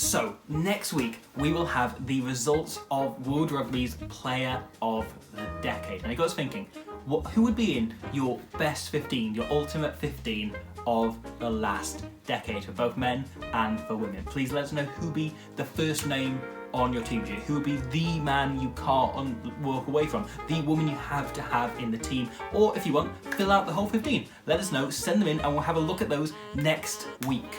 So, next week we will have the results of World Rugby's Player of the Decade. And it got us thinking, who would be in your best 15, your ultimate 15 of the last decade for both men and for women? Please let us know who would be the first name on your team sheet, who would be the man you can't walk away from, the woman you have to have in the team, or if you want, fill out the whole 15. Let us know, send them in, and we'll have a look at those next week.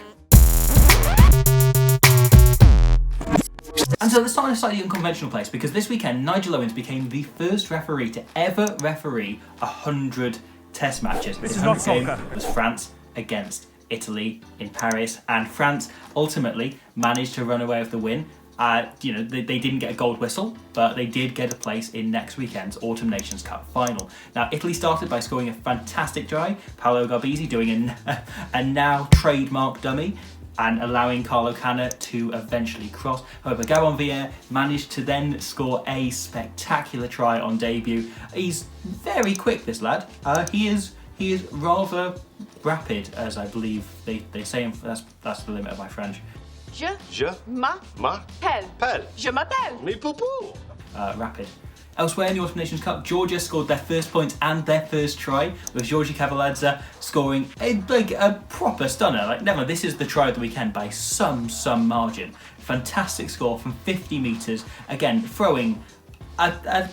And so let's start in a slightly unconventional place, because this weekend Nigel Owens became the first referee to ever referee 100 test matches. His 100th game was France against Italy in Paris, and France ultimately managed to run away with the win. They didn't get a gold whistle, but they did get a place in next weekend's Autumn Nations Cup final. Now, Italy started by scoring a fantastic try, Paolo Garbisi doing a now trademark dummy, and allowing Carlo Canna to eventually cross. However, Gabon Villiers managed to then score a spectacular try on debut. He's very quick, this lad. He is rather rapid, as I believe they say. That's the limit of my French. Je m'appelle. Je m'appelle. Mais poupou. Rapid. Elsewhere in the Autumn Nations Cup, Georgia scored their first points and their first try, with Georgi Kavaladze scoring a proper stunner. This is the try of the weekend by some margin. Fantastic score from 50 metres. Again, throwing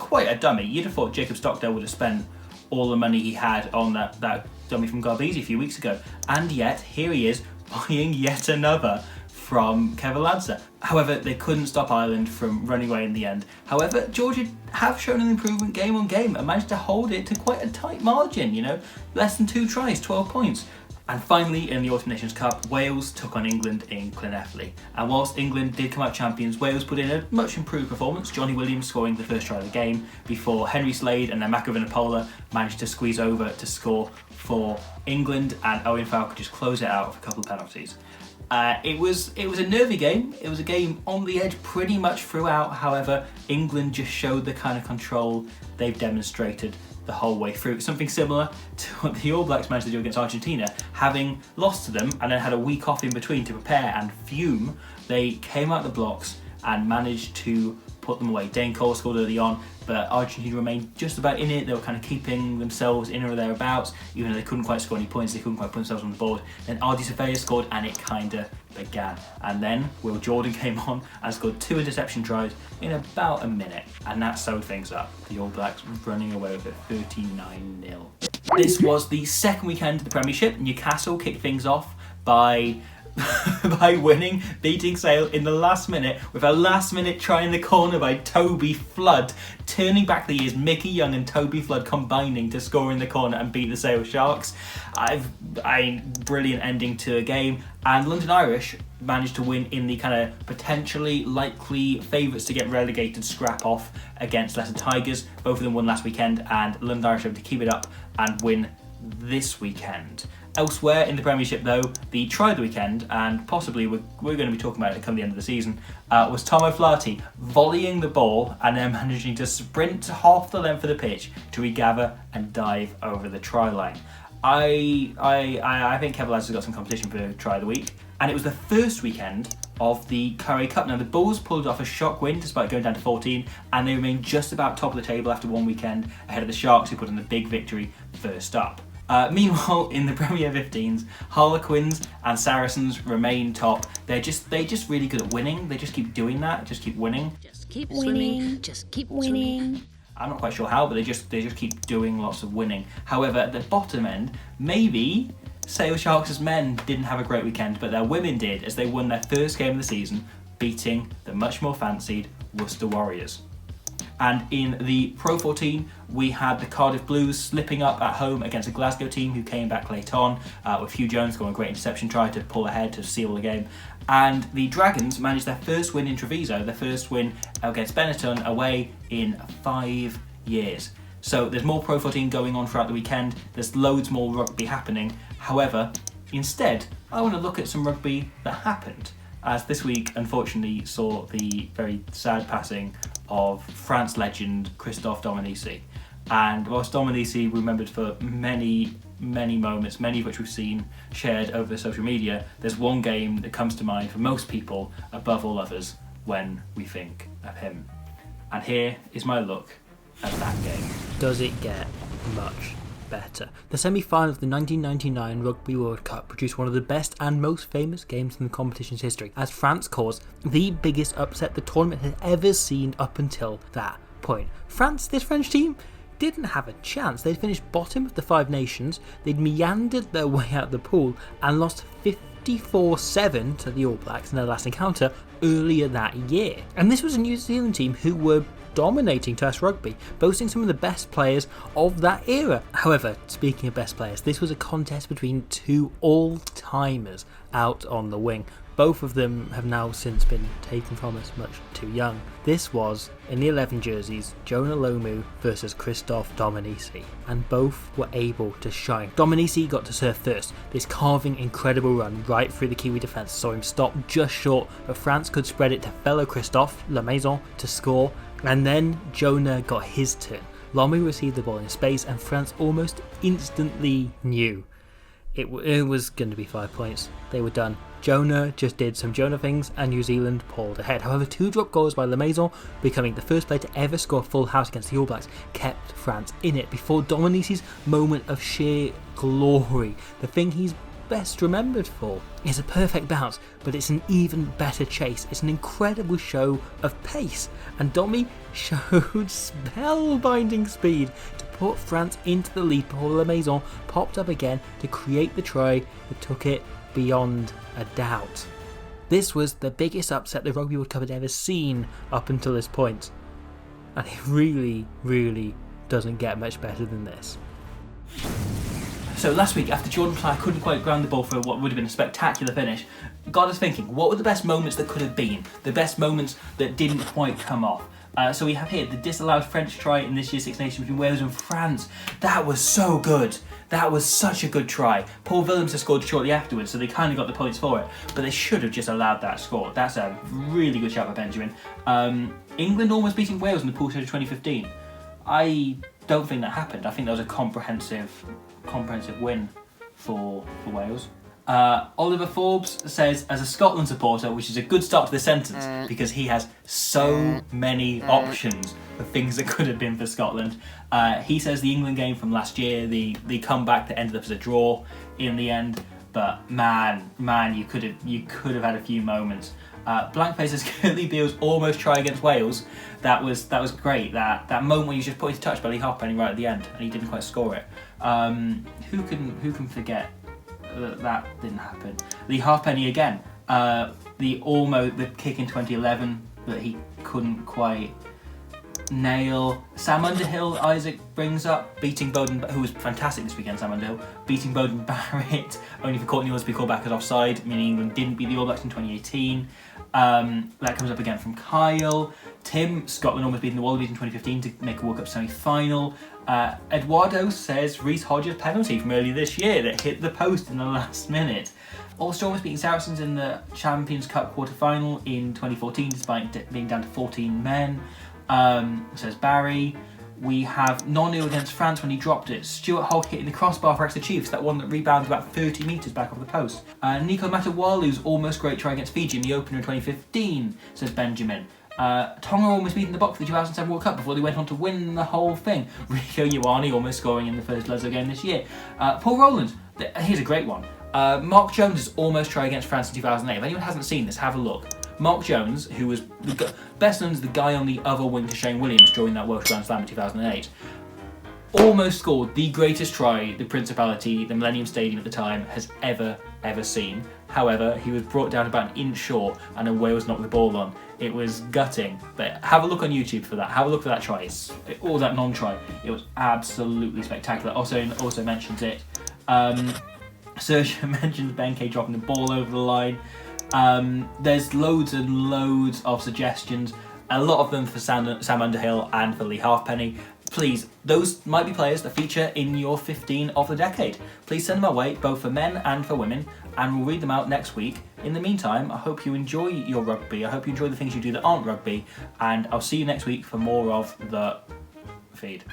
quite a dummy. You'd have thought Jacob Stockdale would have spent all the money he had on that dummy from Garbisi a few weeks ago. And yet, here he is buying yet another from Kavaladze. However, they couldn't stop Ireland from running away in the end. However, Georgia have shown an improvement game on game and managed to hold it to quite a tight margin, less than 2 tries, 12 points. And finally, in the Autumn Nations Cup, Wales took on England in Llanelli. And whilst England did come out champions, Wales put in a much improved performance, Johnny Williams scoring the first try of the game, before Henry Slade and then Mako Vinopola managed to squeeze over to score for England, and Owen Farrell could just close it out with a couple of penalties. It was a nervy game. It was a game on the edge pretty much throughout. However, England just showed the kind of control they've demonstrated the whole way through. Something similar to what the All Blacks managed to do against Argentina. Having lost to them and then had a week off in between to prepare and fume, they came out the blocks and managed to put them away. Dane Cole scored early on, but Argentina remained just about in it. They were kind of keeping themselves in or thereabouts, even though they couldn't quite score any points, they couldn't quite put themselves on the board. Then Ardie Savea scored, and it kind of began. And then Will Jordan came on and scored 2 interception tries in about a minute, and that sewed things up. The All Blacks running away with it 39-0. This was the second weekend of the Premiership. Newcastle kicked things off by winning, beating Sale in the last minute with a last minute try in the corner by Toby Flood. Turning back the years, Mickey Young and Toby Flood combining to score in the corner and beat the Sale Sharks. Brilliant ending to a game. And London Irish managed to win in the kind of potentially likely favourites to get relegated scrap off against Leicester Tigers. Both of them won last weekend, and London Irish able to keep it up and win this weekend. Elsewhere in the Premiership, though, the try of the weekend, and possibly we're going to be talking about it come the end of the season, was Tom O'Flaherty volleying the ball and then managing to sprint half the length of the pitch to regather and dive over the try line. I think Kevin Lads has got some competition for try of the week, and it was the first weekend of the Currie Cup. Now, the Bulls pulled off a shock win despite going down to 14, and they remain just about top of the table after one weekend, ahead of the Sharks, who put in the big victory first up. Meanwhile, in the Premier 15s, Harlequins and Saracens remain top. They're just really good at winning. They just keep doing that, just keep winning. Just keep winning, just keep winning. I'm not quite sure how, but they just keep doing lots of winning. However, at the bottom end, maybe Sale Sharks' men didn't have a great weekend, but their women did, as they won their first game of the season, beating the much more fancied Worcester Warriors. And in the Pro 14, we had the Cardiff Blues slipping up at home against a Glasgow team who came back late on, with Hugh Jones scoring a great interception try to pull ahead to seal the game. And the Dragons managed their first win in Treviso, their first win against Benetton away in 5 years. So there's more Pro 14 going on throughout the weekend. There's loads more rugby happening. However, instead, I want to look at some rugby that happened, as this week unfortunately saw the very sad passing of France legend Christophe Dominici. And whilst Dominici remembered for many many moments, many of which we've seen shared over social media, there's one game that comes to mind for most people above all others when we think of him. And here is my look at that game. Does it get much better? The semi-final of the 1999 Rugby World Cup produced one of the best and most famous games in the competition's history, as France caused the biggest upset the tournament had ever seen up until that point. This French team, didn't have a chance. They'd finished bottom of the Five Nations, they'd meandered their way out of the pool and lost 54-7 to the All Blacks in their last encounter earlier that year. And this was a New Zealand team who were dominating Test rugby, boasting some of the best players of that era. However, speaking of best players, this was a contest between two all-timers out on the wing. Both of them have now since been taken from us much too young. This was, in the 11 jerseys, Jonah Lomu versus Christophe Dominici, and both were able to shine. Dominici got to serve first. This carving incredible run right through the Kiwi defence saw him stop just short, but France could spread it to fellow Christophe, La Maison, to score, and then Jonah got his turn. Lomu received the ball in space, and France almost instantly knew it was going to be 5 points. They were done. Jonah just did some Jonah things and New Zealand pulled ahead. However, 2 drop goals by La Maison, becoming the first player to ever score a full house against the All Blacks, kept France in it before Dominici's moment of sheer glory. The thing he's best remembered for is a perfect bounce, but it's an even better chase. It's an incredible show of pace, and Domi showed spellbinding speed to put France into the lead before La Maison popped up again to create the try that took it beyond a doubt. This was the biggest upset the Rugby World Cup had ever seen up until this point, and it really, really doesn't get much better than this. So last week, after Jordan Clark couldn't quite ground the ball for what would have been a spectacular finish, got us thinking, what were the best moments that could have been? The best moments that didn't quite come off? So we have here the disallowed French try in this year's Six Nations between Wales and France. That was so good. That was such a good try. Paul Willems has scored shortly afterwards, so they kind of got the points for it, but they should have just allowed that score. That's a really good shout by Benjamin. England almost beating Wales in the pool stage of 2015. I don't think that happened. I think that was a comprehensive win for Wales. Oliver Forbes says, as a Scotland supporter, which is a good start to the sentence because he has so many options for things that could have been for Scotland. He says the England game from last year, the comeback that ended up as a draw in the end, but man, you could have had a few moments. Blankface says Curly Beale's almost try against Wales. That was great. That moment when he was just put into touch by Lee Halfpenny right at the end and he didn't quite score it. Who can forget that didn't happen? Lee Halfpenny again. The kick in 2011 that he couldn't quite nail. Sam Underhill, Isaac brings up, beating Bowden, who was fantastic this weekend, Sam Underhill, beating Bowden Barrett, only for Courtney Mills to be called back as offside, meaning England didn't beat the All Blacks in 2018. That comes up again from Kyle. Tim, Scotland almost beating the Wallabies in 2015 to make a World Cup semi-final. Eduardo says Reece Hodges' penalty from earlier this year that hit the post in the last minute. Ulster almost beating Saracens in the Champions Cup quarter-final in 2014 despite being down to 14 men. Says Barry. We have Nonu against France when he dropped it. Stuart Hogg hitting the crossbar for extra Chiefs, that one that rebounded about 30 metres back off the post. Nico Matawalu's almost great try against Fiji in the opener in 2015, says Benjamin. Tonga almost beating the Box for the 2007 World Cup before they went on to win the whole thing. Rico Ioane almost scoring in the first Leslie game this year. Paul Rowland, here's a great one. Mark Jones' almost try against France in 2008. If anyone hasn't seen this, have a look. Mark Jones, who was best known as the guy on the other wing to Shane Williams during that Welsh Grand Slam in 2008, almost scored the greatest try the Principality, the Millennium Stadium at the time, has ever seen. However, he was brought down about an inch short and then Wales knocked the ball on. It was gutting, but have a look on YouTube for that. Have a look for that try, or that non-try. It was absolutely spectacular. Also mentions it. Sergio mentions Ben K dropping the ball over the line. There's loads and loads of suggestions, a lot of them for Sam Underhill and for Lee Halfpenny. Please, those might be players that feature in your 15 of the decade. Please send them our way, both for men and for women, and we'll read them out next week. In the meantime, I hope you enjoy your rugby. I hope you enjoy the things you do that aren't rugby, and I'll see you next week for more of The Feed.